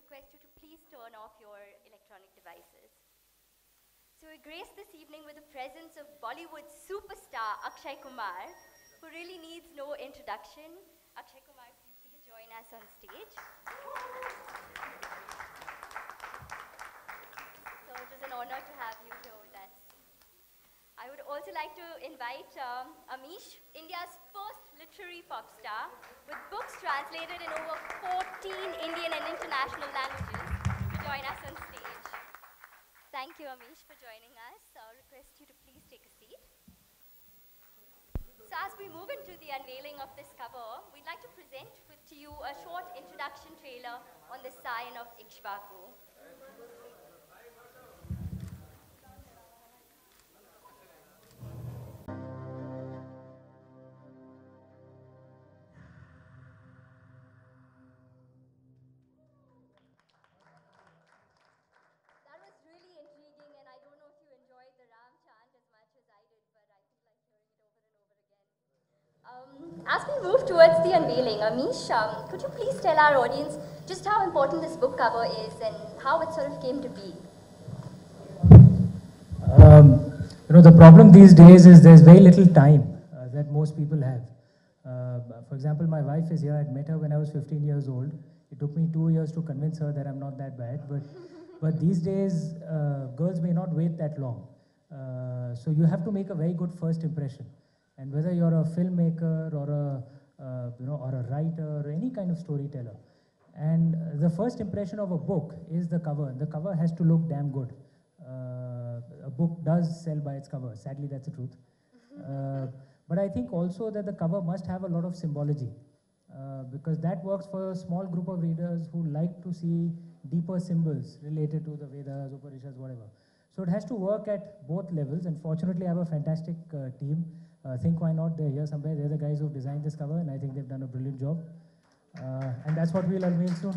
request you to please turn off your electronic devices. So we're graced this evening with the presence of Bollywood superstar Akshay Kumar, who really needs no introduction. Akshay Kumar, please join us on stage. So it is an honor to have you here with us. I would also like to invite Amish, India's first literary pop star, with books translated in over 14 Indian and international languages, to join us on stage. Thank you, Amish, for joining us. I'll request you to please take a seat. So as we move into the unveiling of this cover, we'd like to present to you a short introduction trailer on the sign of Ikshvaku. As we move towards the unveiling, Amish, could you please tell our audience just how important this book cover is and how it sort of came to be? The problem these days is there's very little time that most people have. For example, my wife is here. I met her when I was 15 years old. It took me 2 years to convince her that I'm not that bad. But these days, girls may not wait that long. So you have to make a very good first impression. And whether you're a filmmaker or a writer or any kind of storyteller, and the first impression of a book is the cover. The cover has to look damn good. A book does sell by its cover. Sadly, that's the truth. But I think also that the cover must have a lot of symbology, because that works for a small group of readers who like to see deeper symbols related to the Vedas, Upanishads, whatever. So it has to work at both levels, and fortunately I have a fantastic team. Think Why Not, they're here somewhere. They're the guys who've designed this cover, and I think they've done a brilliant job. And that's what we'll unveil soon.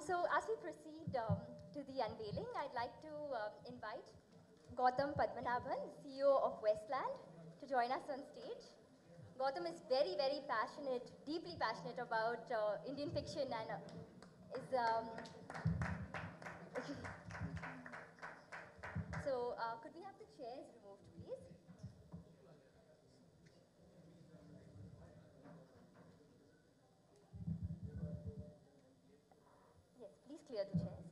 So as we proceed to the unveiling, I'd like to invite Gautam Padmanabhan, CEO of Westland, to join us on stage. Gautam is very, very passionate, deeply passionate about Indian fiction and is... So could we have the chairs removed, please? Yes, please clear the chairs.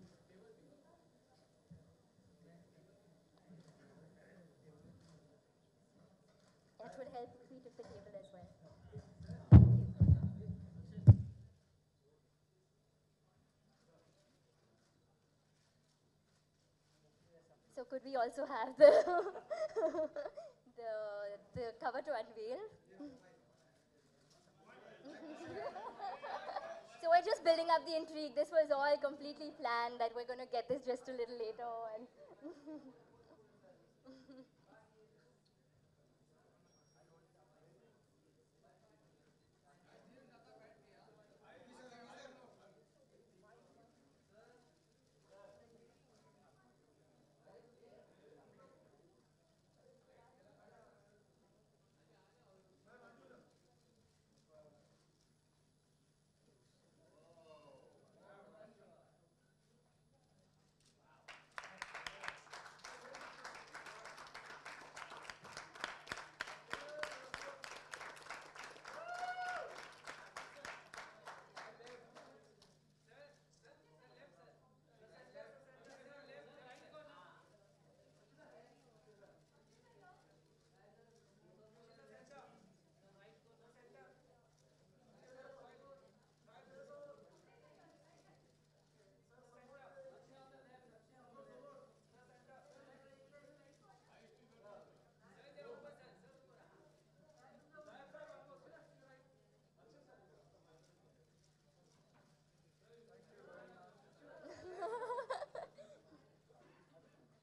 That would help me to the table as well. So could we also have the the cover to unveil? So we're just building up the intrigue. This was all completely planned that we're going to get this just a little later. And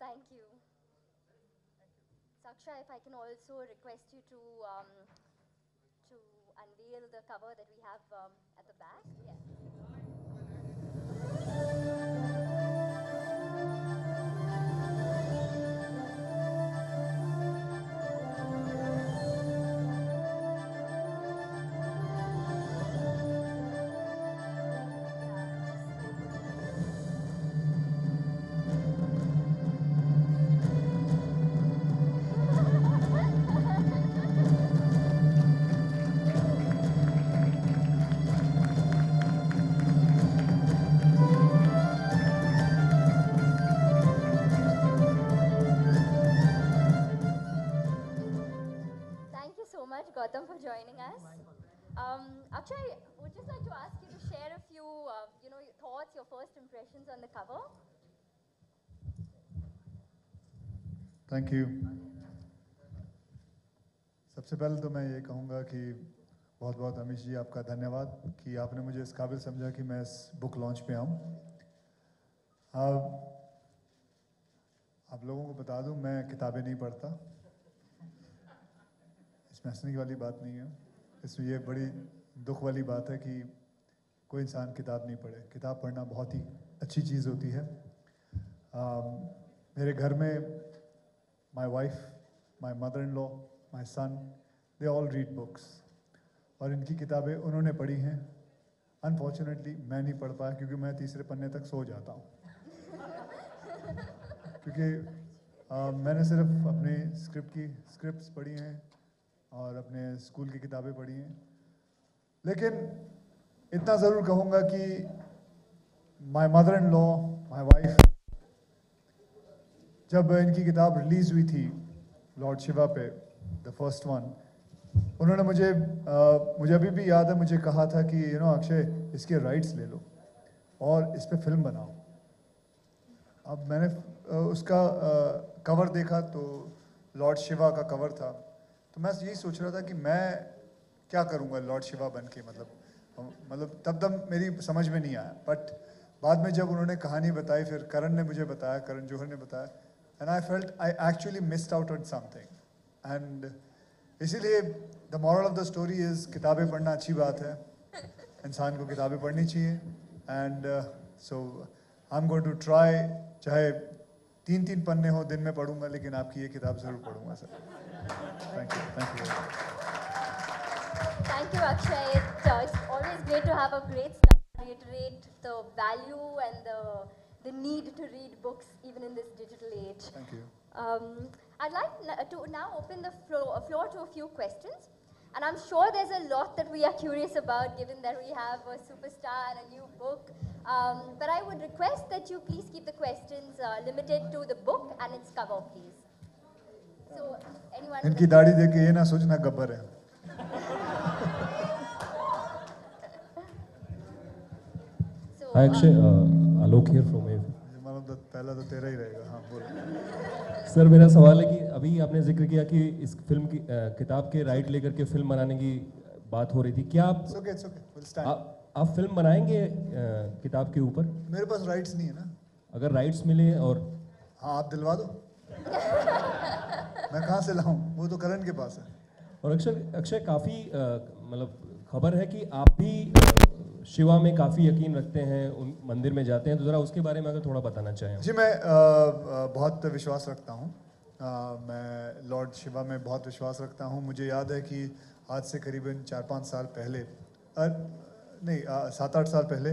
thank you. Saksha, if I can also request you to unveil the cover that we have at the back. Yes. Akshay, would just like to ask you to share a few, your thoughts, your first impressions on the cover. Thank you. सबसे पहले तो मैं ये कहूँगा कि बहुत बहुत अमीश जी आपका धन्यवाद कि आपने मुझे इस काबिल समझा कि मैं इस बुक लॉन्च पे आऊँ। आप लोगों को बता दूँ मैं किताबें नहीं पढ़ता, इसमें हंसने वाली बात नहीं है, इसमें ये बड़ी दुख वाली बात है कि कोई इंसान किताब नहीं पढ़े। किताब पढ़ना बहुत ही अच्छी चीज़ होती है। मेरे घर में my wife, my mother-in-law, my son, they all read books. और इनकी किताबें उन्होंने पढ़ी हैं। Unfortunately मैं नहीं पढ़ पाया क्योंकि मैं तीसरे पन्ने तक सो जाता हूँ। क्योंकि मैंने सिर्फ अपने स्क्रिप्ट्स पढ़ी हैं और अपने स्कूल की किताबें पढ़ी हैं। लेकिन इतना ज़रूर कहूँगा कि my mother-in-law, my wife, जब इनकी किताब रिलीज़ हुई थी लॉर्ड शिवा पे, द फर्स्ट वन, उन्होंने मुझे अभी भी याद है, मुझे कहा था कि अक्षय इसके राइट्स ले लो और इस पे फिल्म बनाओ। अब मैंने उसका कवर देखा तो लॉर्ड शिवा का कवर था, तो मैं यही सोच रहा था कि मैं क्या करूँगा लॉर्ड शिवा बन के, मतलब तब मेरी समझ में नहीं आया। बट बाद में जब उन्होंने कहानी बताई, फिर करण ने मुझे बताया, करण जौहर ने बताया, and I felt I actually missed out on something. And इसीलिए the moral of the story is किताबें पढ़ना अच्छी बात है, इंसान को किताबें पढ़नी चाहिए। And so I'm going to try, चाहे 3-3 पन्ने हो दिन में पढ़ूंगा, लेकिन आपकी ये किताब ज़रूर पढ़ूंगा sir. Thank you. Thank you, Akshay. It's always great to have a great start, reiterate the value and the need to read books even in this digital age. Thank you. I'd like to now open the floor to a few questions. And I'm sure there's a lot that we are curious about given that we have a superstar and a new book. But I would request that you please keep the questions limited to the book and its cover, please. So, anyone? इनकी दाढ़ी देख के ये ना सोचना गब्बर है। Hi Akshay, Alok here from AV. पहला तो तेरा ही रहेगा। हाँ बोलो। सर मेरा सवाल है कि अभी आपने जिक्र किया कि इस फिल्म की किताब के राइट लेकर के फिल्म बनाने की बात हो रही थी, क्या आप आप फिल्म बनाएंगे किताब के ऊपर? मेरे पास राइट्स नहीं है ना। अगर राइट्स मिले और हाँ आप दिलवा दो। मैं कहाँ से लाऊं? वो तो करण के पास है। और अक्षय काफ़ी मतलब खबर है कि आप भी शिवा में काफ़ी यकीन रखते हैं, उन मंदिर में जाते हैं, तो ज़रा उसके बारे में अगर थोड़ा बताना चाहें। जी मैं बहुत विश्वास रखता हूँ, मैं लॉर्ड शिवा में बहुत विश्वास रखता हूँ। मुझे याद है कि आज से करीबन 4-5 साल पहले, नहीं 7-8 साल पहले,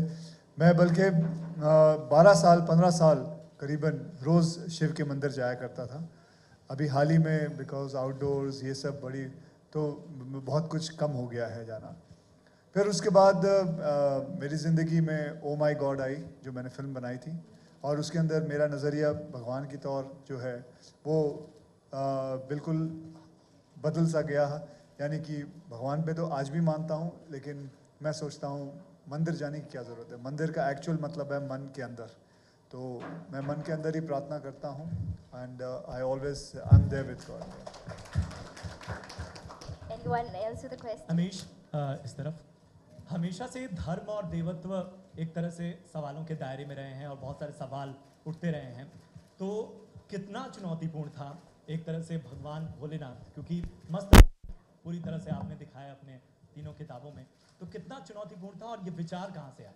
मैं बल्कि 12 साल 15 साल करीबन रोज़ शिव के मंदिर जाया करता था। अभी हाल ही में बिकॉज आउटडोर्स ये सब बड़ी तो बहुत कुछ कम हो गया है जाना। फिर उसके बाद मेरी ज़िंदगी में ओ माई गॉड आई, जो मैंने फिल्म बनाई थी, और उसके अंदर मेरा नज़रिया भगवान की तौर जो है वो बिल्कुल बदल सा गया। यानी कि भगवान पे तो आज भी मानता हूँ, लेकिन मैं सोचता हूँ मंदिर जाने की क्या ज़रूरत है। मंदिर का एक्चुअल मतलब है मन के अंदर, तो मैं मन के अंदर ही प्रार्थना करता हूँ। And I always I am there with God. Anyone else with a question? Amish, इस तरफ हमेशा से धर्म और देवत्व एक तरह से सवालों के दायरे में रहे हैं और बहुत सारे सवाल उठते रहे हैं, तो कितना चुनौतीपूर्ण था एक तरह से भगवान भोलेनाथ, क्योंकि मस्त पूरी तरह से आपने दिखाया अपने तीनों किताबों में, तो कितना चुनौतीपूर्ण था और ये विचार कहाँ से आया?